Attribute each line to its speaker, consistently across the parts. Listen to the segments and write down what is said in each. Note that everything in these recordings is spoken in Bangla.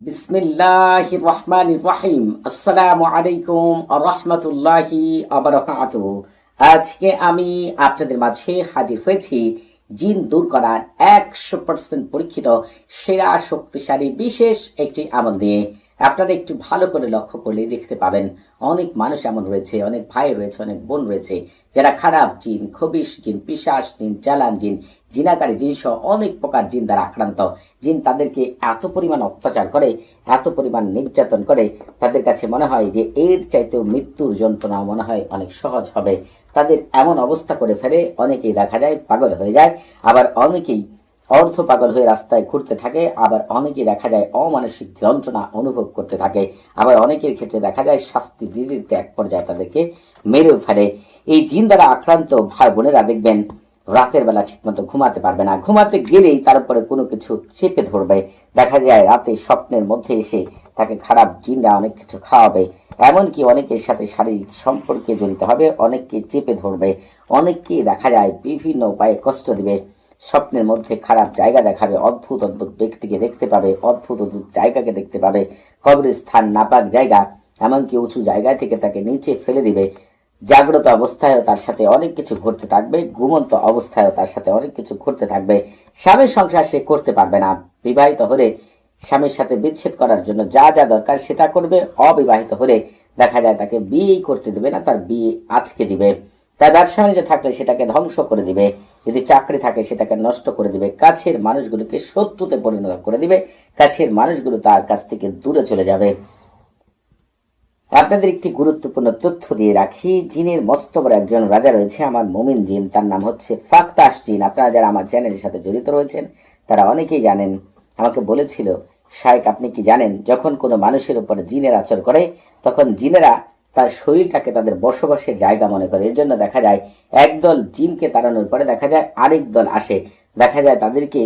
Speaker 1: বিসমিল্লাহির রহমানির রহিম। আসসালামু আলাইকুম ওয়া রাহমাতুল্লাহি ওয়া বারাকাতুহু। আজকে আমি আপনাদের মাঝে হাজির হয়েছি জিন দূর করার 100% পরীক্ষিত সেরা শক্তিশালী বিশেষ একটি আমল নিয়ে। আপনারা একটু ভালো করে লক্ষ্য করলে দেখতে পাবেন অনেক মানুষ এমন রয়েছে, অনেক ভাই রয়েছে, অনেক বোন রয়েছে যারা খারাপ জিন, খবিশ জিন, পিশাচ জিন, চালান জিন, জিনাকারী জিন সহ অনেক প্রকার জিন দ্বারা আক্রান্ত। জিন তাদেরকে এত পরিমাণ অত্যাচার করে, এত পরিমাণ নির্যাতন করে, তাদের কাছে মনে হয় যে এর চাইতেও মৃত্যুর যন্ত্রণা মনে হয় অনেক সহজ হবে। তাদের এমন অবস্থা করে ফেলে, অনেকেই দেখা যায় পাগল হয়ে যায়, আবার অনেকেই অর্ধ পাগল হয়ে রাস্তায় ঘুরতে থাকে, আবার অনেকেই দেখা যায় অমানসিক যন্ত্রণা অনুভব করতে থাকে, আবার অনেকের ক্ষেত্রে দেখা যায় শাস্তি দিতে দিতে এক পর্যায়ে তাদেরকে মেরেও ফেলে। এই জিন দ্বারা আক্রান্ত ভাই বোনেরা দেখবেন রাতের বেলা ঠিকমতো ঘুমাতে পারবে না, ঘুমাতে গেলেই তার উপরে কোনো কিছু চেপে ধরবে। দেখা যায় রাতে স্বপ্নের মধ্যে এসে তাকে খারাপ জিনরা অনেক কিছু খাওয়াবে, এমনকি অনেকের সাথে শারীরিক সম্পর্কে জড়িত হবে, অনেককে চেপে ধরবে, অনেককে দেখা যায় বিভিন্ন উপায়ে কষ্ট দিবে। স্বপ্নের মধ্যে খারাপ জায়গা দেখাবে, অদ্ভুত অদ্ভুত ব্যক্তিকে দেখতে পাবে, অদ্ভুত অদ্ভুত জায়গাকে দেখতে পাবে, কবরস্থান, নাপাক জায়গা, এমনকি উঁচু জায়গায় থেকে তাকে নিচে ফেলে দিবে। জাগ্রত অবস্থায়ও তার সাথে অনেক কিছু ঘটতে থাকবে, ঘুমন্ত অবস্থায়ও তার সাথে অনেক কিছু ঘটতে থাকবে। স্বামীর সংসার সে করতে পারবে না। বিবাহিত হলে স্বামীর সাথে বিচ্ছেদ করার জন্য যা যা দরকার সেটা করবে, অবিবাহিত হলে দেখা যায় তাকে বিয়েই করতে দেবে না, তার বিয়ে আজকে দিবে। তার ব্যবসা বাণিজ্য থাকলে সেটাকে ধ্বংস করে দিবে, যদি চাকরি থাকে সেটাকে নষ্ট করে দিবে, কাছের মানুষগুলোকে শত্রুতে পরিণত করে দিবে, কাছের মানুষগুলো তার কাছ থেকে দূরে চলে যাবে। আপনাদের একটি গুরুত্বপূর্ণ তথ্য দিয়ে রাখি, জিনের মস্ত বড় একজন রাজা রয়েছে, আমার মুমিন জিন, তার নাম হচ্ছে ফাকতাশ জিন। আপনারা যারা আমার চ্যানেলের সাথে জড়িত রয়েছেন তারা অনেকেই জানেন। আমাকে বলেছিল, শাইখ আপনি কি জানেন যখন কোনো মানুষের উপর জিনের আচর করে তখন জিনেরা তার শরীরটাকে তাদের বসবাসের জায়গা মনে করে। এর জন্য দেখা যায় একদল জিনকে তাড়ানোর পরে দেখা যায় আরেক দল আসে, দেখা যায় তাদেরকে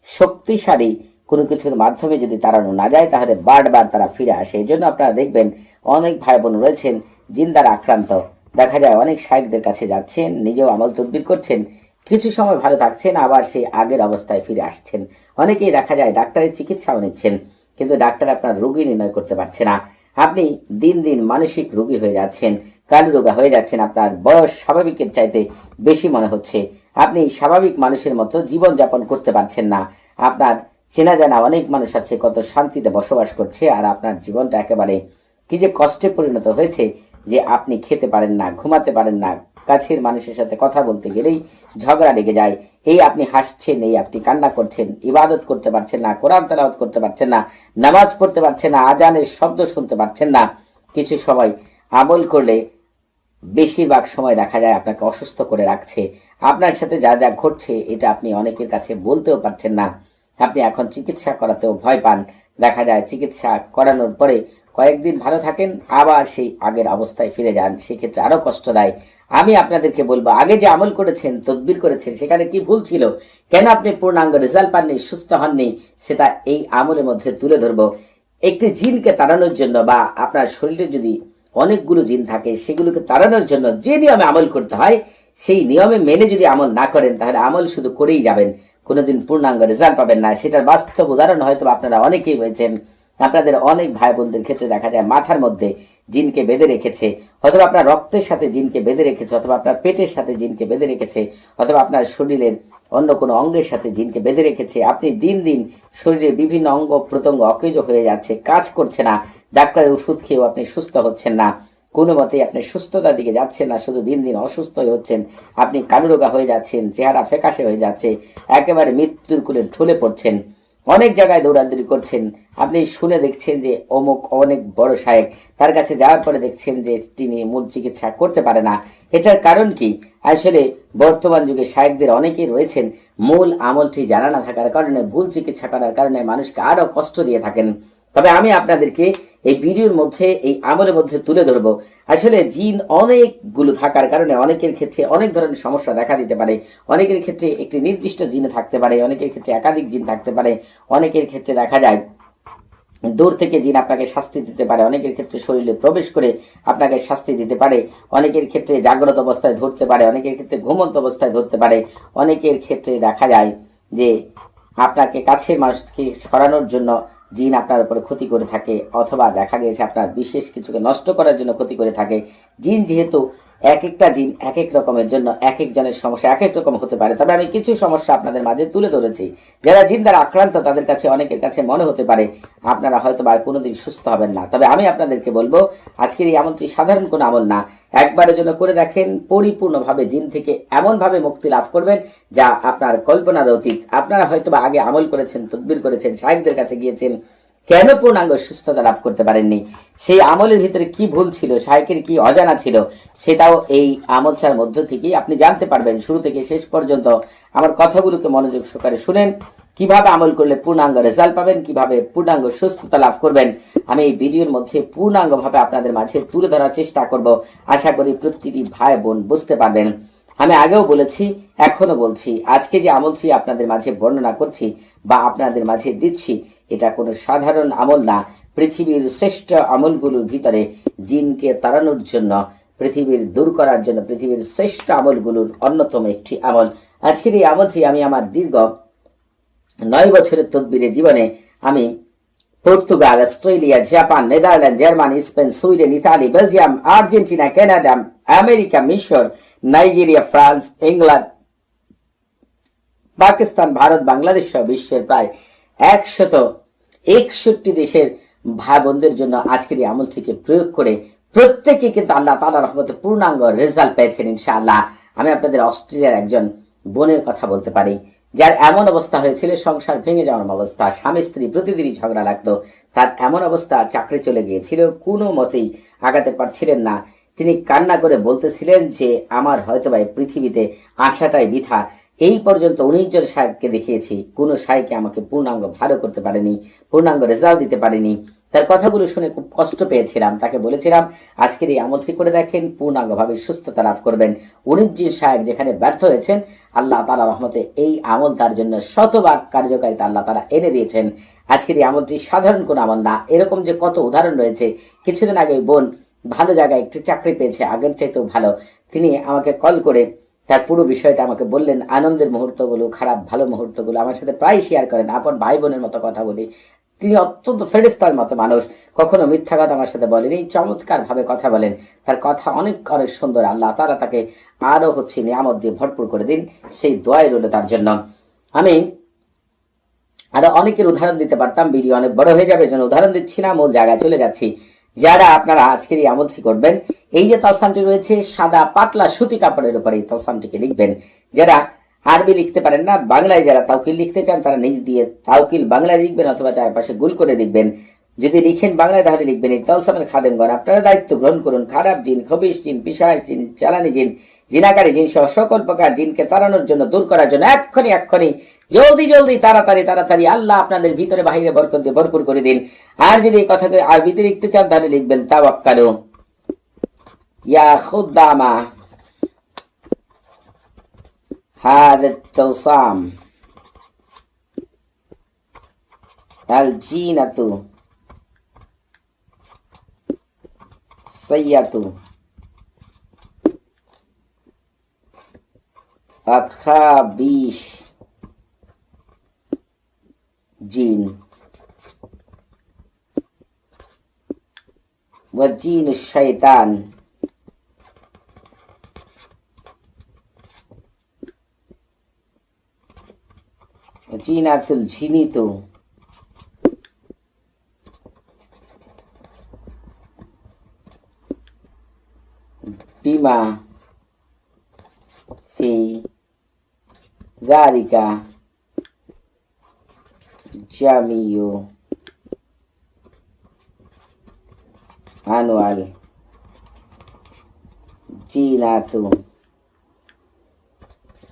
Speaker 1: শক্তিশালী কোনো কিছুর মাধ্যমে যদি তাড়ানো না যায় তাহলে বারবার তারা ফিরে আসে। এই জন্য আপনারা দেখবেন অনেক ভাই বোন রয়েছেন জিন দ্বারা আক্রান্ত, দেখা যায় অনেক শাইখদের কাছে যাচ্ছেন, নিজেও আমল তদবির করছেন, কিছু সময় ভালো থাকছেন, আবার সেই আগের অবস্থায় ফিরে আসছেন। অনেকেই দেখা যায় ডাক্তারের চিকিৎসাও নিচ্ছেন, কিন্তু ডাক্তার আপনার রোগী নির্ণয় করতে পারছে না। আপনি দিন দিন মানসিক রোগী হয়ে যাচ্ছেন, কালরোগা হয়ে যাচ্ছেন, আপনার বয়স স্বাভাবিকের চাইতে বেশি মনে হচ্ছে, আপনি স্বাভাবিক মানুষের মতো জীবনযাপন করতে পারছেন না। আপনার চেনা জানা অনেক মানুষ আছে কত শান্তিতে বসবাস করছে, আর আপনার জীবনটা একেবারে কি যে কষ্টে পরিণত হয়েছে যে আপনি খেতে পারেন না, ঘুমাতে পারেন না, কাছের মানুষের সাথে কথা বলতে গেলেই ঝগড়া লেগে যায়। এই আপনি হাসছেন, এই আপনি কান্না করছেন, ইবাদত করতে পারছেন না, কোরআন তেলাওয়াত করতে পারছেন না, নামাজ পড়তে পারছেন না, আজানের শব্দ শুনতে পারছেন না। কিছু সময় আমল করলে বেশিরভাগ সময় দেখা যায় আপনাকে অসুস্থ করে রাখছে। আপনার সাথে যা যা ঘটছে এটা আপনি অনেকের কাছে বলতেও পারছেন না। আপনি এখন চিকিৎসা করাতেও ভয় পান, দেখা যায় চিকিৎসা করানোর পরে কয়েকদিন ভালো থাকেন, আবার সেই আগের অবস্থায় ফিরে যান, সেক্ষেত্রে আরও কষ্ট দেয়। আমি আপনাদেরকে বলবো, আগে যে আমল করেছেন, তদবির করেছেন, সেখানে কি ভুল ছিল, কেন আপনি পূর্ণাঙ্গ রেজাল্ট পাননি, সুস্থ হননি, সেটা এই আমলের মধ্যে তুলে ধরবো। একটি জিনকে তাড়ানোর জন্য বা আপনার শরীরে যদি অনেকগুলো জিন থাকে সেগুলোকে তাড়ানোর জন্য যে নিয়মে আমল করতে হয় সেই নিয়মে মেনে যদি আমল না করেন তাহলে আমল শুধু করেই যাবেন, কোনোদিন পূর্ণাঙ্গ রেজাল্ট পাবেন না। সেটার বাস্তব উদাহরণ হয়তো আপনারা অনেকেই হয়েছেন। আপনাদের অনেক ভাই বোনদের ক্ষেত্রে দেখা যায় মাথার মধ্যে জিনকে বেঁধে রেখেছে, অথবা আপনার রক্তের সাথে জিনকে বেঁধে রেখেছে, অথবা আপনার পেটের সাথে জিনকে বেঁধে রেখেছে, অথবা আপনার শরীরের অন্য কোনো অঙ্গের সাথে জিনকে বেঁধে রেখেছে। আপনি দিন দিন শরীরের বিভিন্ন অঙ্গ প্রত্যঙ্গ অকেজ হয়ে যাচ্ছে, কাজ করছে না, ডাক্তারের ওষুধ খেয়েও আপনি সুস্থ হচ্ছেন না, কোনো মতেই আপনি সুস্থতার দিকে যাচ্ছেন না, শুধু দিন দিন অসুস্থ হয়ে হচ্ছেন, আপনি কালুরোগা হয়ে যাচ্ছেন, চেহারা ফ্যাকাশে হয়ে যাচ্ছে, একেবারে মৃত্যুর কোলে ঢলে পড়ছেন, অনেক জায়গায় দৌড়াদৌড়ি করছেন। আপনি শুনে দেখছেন যে অমুক অনেক বড় শায়েক, তার কাছে যাওয়ার পরে দেখছেন যে তিনি মূল চিকিৎসা করতে পারে না। এটার কারণ কি? আসলে বর্তমান যুগে শায়েকদের অনেকেই রয়েছেন মূল আমলটি জানা না থাকার কারণে, ভুল চিকিৎসা করার কারণে মানুষকে আরো কষ্ট দিয়ে থাকেন। তবে আমি আপনাদেরকে এই ভিডিওর মধ্যে এই আমলের মধ্যে তুলে ধরবো, আসলে জিন অনেকগুলো থাকার কারণে অনেকের ক্ষেত্রে অনেক ধরনের সমস্যা দেখা দিতে পারে। অনেকের ক্ষেত্রে একটি নির্দিষ্ট জিন থাকতে পারে, অনেকের ক্ষেত্রে একাধিক জিন থাকতে পারে, অনেকের ক্ষেত্রে দেখা যায় দূর থেকে জিন আপনাকে শাস্তি দিতে পারে, অনেকের ক্ষেত্রে শরীরে প্রবেশ করে আপনাকে শাস্তি দিতে পারে, অনেকের ক্ষেত্রে জাগ্রত অবস্থায় ধরতে পারে, অনেকের ক্ষেত্রে ঘুমন্ত অবস্থায় ধরতে পারে, অনেকের ক্ষেত্রে দেখা যায় যে আপনাকে কাছের মানুষকে ছড়ানোর জন্য জিন আপনার উপরে ক্ষতি করে থাকে, অথবা দেখা গিয়েছে আপনার বিশেষ কিছুকে নষ্ট করার জন্য ক্ষতি করে থাকে। জিন যেহেতু এক একটা জিন এক এক রকমের জন্য এক একজনের সমস্যা এক এক রকম হতে পারে, তবে আমি কিছু সমস্যা আপনাদের মাঝে তুলে ধরেছি। যারা জিন দ্বারা আক্রান্ত তাদের কাছে অনেকের কাছে মনে হতে পারে আপনারা হয়তো বা কোনোদিন সুস্থ হবেন না, তবে আমি আপনাদেরকে বলবো আজকের এই আমলটি সাধারণ কোনো আমল না। একবারের জন্য করে দেখেন, পরিপূর্ণভাবে জিন থেকে এমনভাবে মুক্তি লাভ করবেন যা আপনার কল্পনার অতীত। আপনারা হয়তো বা আগে আমল করেছেন, তদবির করেছেন, শায়েখদের কাছে গিয়েছেন, কেন পূর্ণাঙ্গ সুস্থতা লাভ করতে পারেননি? সেই আমলের ভিতরে কি ভুল ছিল, শায়েখের কি অজানা ছিল, সেটাও এই আমলটার মধ্য থেকেই আপনি জানতে পারবেন। শুরু থেকে শেষ পর্যন্ত আমার কথাগুলোকে মনোযোগ সহকারে শুনেন, কিভাবে আমল করলে পূর্ণাঙ্গ রেজাল্ট পাবেন, কিভাবে পূর্ণাঙ্গ সুস্থতা লাভ করবেন, আমি এই ভিডিওর মধ্যে পূর্ণাঙ্গভাবে আপনাদের মাঝে তুলে ধরার চেষ্টা করব। আশা করি প্রতিটি ভাই বোন বুঝতে পারবেন। আমি আগেও বলেছি, এখনো বলছি, আজকে যে আমলটি আপনাদের মাঝে বর্ণনা করছি বা আপনাদের মাঝে দিচ্ছি, এটা কোনো সাধারণ আমল না। পৃথিবীর শ্রেষ্ঠ আমলগুলোর ভিতরে জিনকে তাড়ানোর জন্য, পৃথিবীর দূর করার জন্য পৃথিবীর শ্রেষ্ঠ আমলগুলোর অন্যতম একটি আমল। আজকের এই আমলটি আমি আমার দীর্ঘ 9 বছরের তদবিরের জীবনে আমি Portugal, Australia, Japan, Netherland, Germany, Spain, Sweden, Italy, Belgium, Argentina, Canada, America, মিশর, Nigeria, France, England, Pakistan, Bharat, Bangladesh সহ বিশ্বের প্রায় 161 দেশের ভাই বোনদের জন্য আজকের এই আমলটিকে প্রয়োগ করে প্রত্যেকে কিন্তু আল্লাহ তাআলার রহমতে পূর্ণাঙ্গ রেজাল্ট পেয়েছেন ইনশাআল্লাহ। আমি আপনাদের অস্ট্রেলিয়ার একজন বোনের কথা বলতে পারি, যার এমন অবস্থা হয়েছিল, সংসার ভেঙে যাওয়ার অবস্থা, স্বামী স্ত্রী প্রতিদিনই ঝগড়া লাগতো, তার এমন অবস্থা, চাকরি চলে গিয়েছিল, কোনো মতেই আগাতে পারছিলেন না। তিনি কান্না করে বলতেছিলেন যে আমার হয়তো বা পৃথিবীতে আসাটাই বৃথা। এই পর্যন্ত 19 জন শায়েখকে দেখিয়েছি, কোনো শায়েখকে আমাকে পূর্ণাঙ্গ ভালো করতে পারেনি, পূর্ণাঙ্গ রেজাল্ট দিতে পারেনি। তার কথাগুলো শুনে খুব কষ্ট পেয়েছিলাম। তাকে বলেছিলাম আজকের এই আমলটি করে দেখেন, পূর্ণাঙ্গভাবে সুস্থতা লাভ করবেন। 19 জন শায়েখ যেখানে ব্যর্থ হয়েছেন, আল্লাহ তাআলা রহমতে এই আমল তার জন্য শতভাগ কার্যকারিতা আল্লাহ তাআলা এনে দিয়েছেন। আজকের এই আমলটি সাধারণ কোনো আমল না। এরকম যে কত উদাহরণ রয়েছে। কিছুদিন আগে বোন ভালো জায়গায় একটি চাকরি পেয়েছে, আগের চাইতেও ভালো। তিনি আমাকে কল করে তার পুরো বিষয়টা আমাকে বললেন। আনন্দের মুহূর্তগুলো, খারাপ ভালো মুহূর্তগুলো আমার সাথে প্রায় শেয়ার করেন, আপন ভাই বোনের মতো কথা বলি। তিনি অত্যন্ত ফেরেশতার মতো মানুষ, কখনো মিথ্যা কথা আমার সাথে বলেনি, চমৎকার ভাবে কথা বলেন। তার কথা অনেক অনেক সুন্দর। আল্লাহ তাআলা তাকে আরো নিয়ামত দিয়ে ভরপুর করে দিন, সেই দোয়াই রইল তার জন্য। আমি আরো অনেকের উদাহরণ দিতে পারতাম, ভিডিও অনেক বড় হয়ে যাবে, জন্য উদাহরণ দিচ্ছি না, মূল জায়গায় চলে যাচ্ছি। যারা আপনারা আজকের এই আমলটি করবেন, এই যে তালসামটি রয়েছে সাদা পাতলা সুতি কাপড়ের উপরে এই তালসামটিকে লিখবেন। যারা আরবি লিখতে পারেন না, বাংলায় যারা তাওকিল লিখতে চান, তারা নিজ দিয়ে তাওকিল বাংলায় লিখবেন, অথবা চারপাশে গুল করে লিখবেন। যদি লিখেন বাংলায় তাহলে লিখবেন এই তালসামের খাদেমগণ আপনারা দায়িত্ব গ্রহণ করুন। খারাপ জিন, খবিশ জিন, পিশাচ জিন, চালানি জিন, জিনাকারী জিন সহ সকল প্রকার জিনকে তাড়ানোর জন্য, দূর করার জন্য এক্ষুনি জলদি জলদি তাড়াতাড়ি আল্লাহ আপনাদের ভিতরে বাহিরে বরকত দিয়ে ভরপুর করে দিন। আর যদি এই কথাকে আরবিতে লিখতে চান তাহলে লিখবেন তাওয়াক্কালু ইয়া খুদ্দামা হাদা তালসাম আল জিনাতু সাইয়াতু আখাবিশ জিন ওয়াজিন শাইতান জিনাতুল ঝিনিতু বিমা ফি যালিকা জামিউ আনওয়াল জিনাতু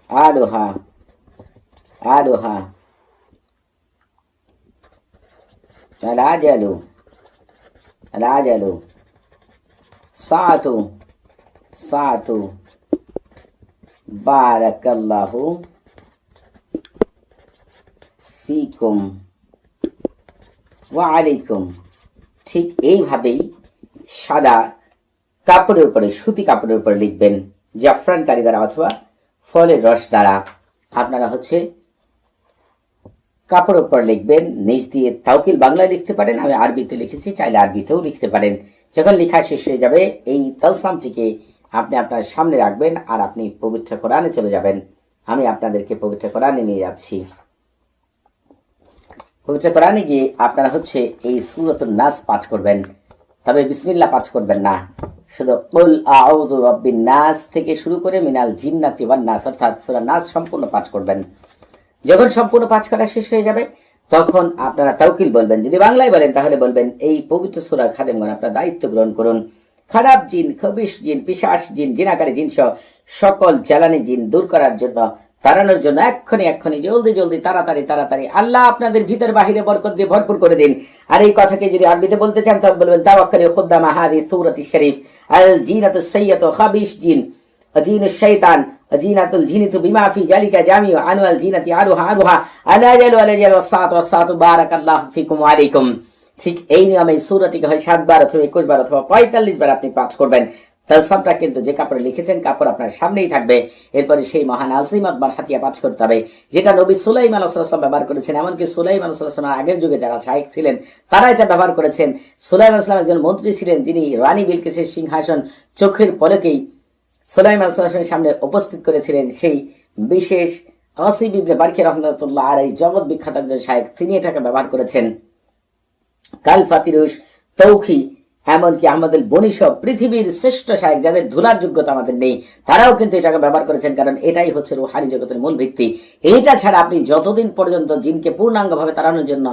Speaker 1: আলোহা আলাজালু সাতু বারাকাল্লাহু ফিকুম ওয়া আলাইকুম। ঠিক এইভাবেই সাদা কাপড়ের উপরে, সুতি কাপড়ের উপরে লিখবেন জাফরান কারি দ্বারা অথবা ফলের রস দ্বারা। আপনারা কাপড়ের উপর লিখবেন, নিচ দিয়ে তাওকিল বাংলায় লিখতে পারেন, আমি আরবিতে লিখেছি, চাইলে আরবিতেও লিখতে পারেন। যখন লেখা শেষ হয়ে যাবে এই তালসামটিকে আপনি আপনার সামনে রাখবেন আর আপনি পবিত্র কোরআনে চলে যাবেন। আমি আপনাদেরকে পবিত্র কোরআনে নিয়ে যাচ্ছি। পবিত্র কোরআনে গিয়ে আপনারা এই সূরাতুন নাস পাঠ করবেন, তবে বিসমিল্লাহ পাঠ করবেন না। শুধু কুল আউযু রাব্বিন নাস থেকে শুরু করে মিনাল জিন্নাতি ওয়ান নাস অর্থাৎ সূরা নাস সম্পূর্ণ পাঠ করবেন। যখন সম্পূর্ণ পাঠ করা শেষ হয়ে যাবে তখন আপনারা তাওকিল বলবেন। যদি বাংলায় বলেন তাহলে বলবেন এই পবিত্র সূরার খাদেমগণ আপনারা দায়িত্ব গ্রহণ করুন। খারাপ জিন, খবিশ জিন, পিশাচ জিন, জিনাকারী জিন সহ সকল জ্বালানি জিন দূর করার জন্য, তাড়ানোর জন্য এক্ষুনি জলদি জলদি তাড়াতাড়ি আল্লাহ আপনাদের ভিতর বাহিরে বরকত দিয়ে ভরপুর করে দিন। আর এই কথাকে যদি আরবিতে বলতে চান তবে বলবেন তাওয়াক্কালি খুদ্দামা হাদিস সূরাতিশ শরীফ আল জিনাতুস সাইয়্যাতু খাবিশ জিন জিনুশ শাইতান জিনাতুল জিনিতু বিমা ফি জালিকা জামিউ আনওয়াল জিনাতি আরুহা আলাজালু ওয়াসাতু বারাকাল্লাহু ফিকুম ওয়া আলাইকুম। ঠিক এই নিয়মে সূরাটিকে হয় 7 বার অথবা 21 বার অথবা 45 বার আপনি পাঠ করবেন। তালসামটা কিন্তু যে কাপড়ে লিখেছেন কাপড় আপনার সামনেই থাকবে। এরপরে সেই মহান আজিমাত বারহাতিয়া পাঠ করতে হবে, যেটা নবী সুলাইমান আলাইহিস সালাম ব্যবহার করেছেন। এমনকি সুলাইমান আলাইহিস সালামের আগের যুগে যারা শায়েখ ছিলেন তারা এটা ব্যবহার করেছেন। সুলাইমান আলাইহিস সালাম একজন মন্ত্রী ছিলেন, যিনি রানী বিলকিসের সিংহাসন চোখের পলকেই সুলাইমান আলাইহিস সালামের সামনে উপস্থিত করেছিলেন। সেই বিশেষ আসিব ইবনে বারকিয়া রাহমাতুল্লাহ আলাইহি জগৎ বিখ্যাত একজন শায়েখ, তিনি এটাকে ব্যবহার করেছেন। কাল ফাতিরুস, তৌখি, এমনকি আহমদুল বনি সব পৃথিবীর শ্রেষ্ঠ শায়েখ যাদের ধুলার যোগ্যতা আমাদের নেই, তারাও কিন্তু এটাকে ব্যবহার করেছেন, কারণ এটাই হচ্ছে রুহানি জগতের মূল ভিত্তি। এইটা ছাড়া আপনি যতদিন পর্যন্ত জিনকে পূর্ণাঙ্গভাবে তাড়ানোর জন্য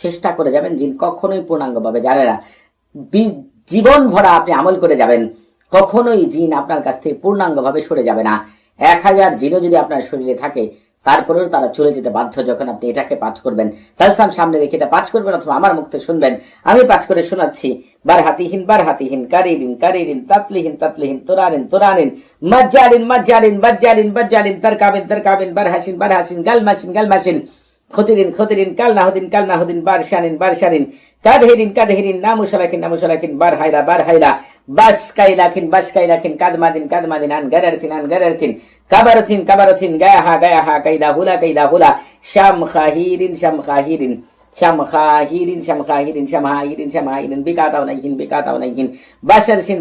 Speaker 1: চেষ্টা করে যাবেন, জিন কখনোই পূর্ণাঙ্গভাবে জানে না। জীবন ভরা আপনি আমল করে যাবেন, কখনোই জিন আপনার কাছ থেকে পূর্ণাঙ্গভাবে সরে যাবে না। 1000 জিনও যদি আপনার শরীরে থাকে তারপরেও তারা চলে যেতে বাধ্য যখন আপনি এটাকে পাঠ করবেন। তালসাম সামনে রেখে এটা পাঠ করবেন অথবা আমার মুখে শুনবেন। আমি পাঠ করে শোনাচ্ছি। বারহাতিহীন কারিরিন তাতলিহীন তোরানিন মাজ্জারিন তারকাবিন বারহাসিন গালমাসিন খতিরিন কালনাহুদিন বারশানিন কাদহিরিন নামুশালাকিন বারহাইলা বাসকাইলাকিন কাদমাদিন আনগারারতিন কাবারতিন গায়াহা কাইদা হুলা শামখাহিরিন বিকাতাউনাইহিন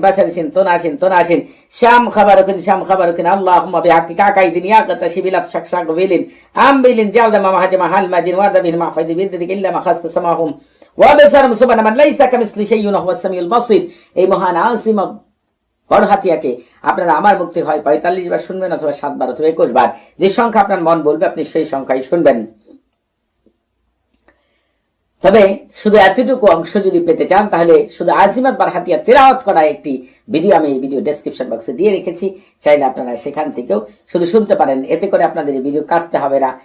Speaker 1: বাশারসিন তোনাসিন শাম খাবারুকিন আল্লাহুম্মা বিহাক্কি কাকাইদিন ইয়াকাতা শিবিলাত শাকশাকবিলিন আমবিলিন জালদামা মাহাজমা হালমাজিন ওয়ারদাবিন মাহফাদি বিদিক ইল্লা মা খাসতা সামাহুম ওয়া বাসারুম সুবহানা মান লাইসা কামিসলি শাইউন হুয়াস সামিউল বাসীর। এই মহান আসিম বড়হাতিয়াকে আপনারা আমার মুক্তি হয় 45 বার শুনবেন অথবা 7 বার অথবা 21 বার, যে সংখ্যা আপনার মন বলবে আপনি সেই সংখ্যাই শুনবেন। তবে শুধু এতটুকু অংশ যদি পেতে চান তাহলে শুধু আজিমাত বারহাতিয়া তেলাওয়াত করা একটি ভিডিও আমি এই ভিডিও ডেসক্রিপশন বক্সে দিয়ে রেখেছি, চাইলে আপনারা সেখান থেকেও শুধু শুনতে পারেন। এতে করে আপনাদের এই ভিডিও কাটতে হবে না,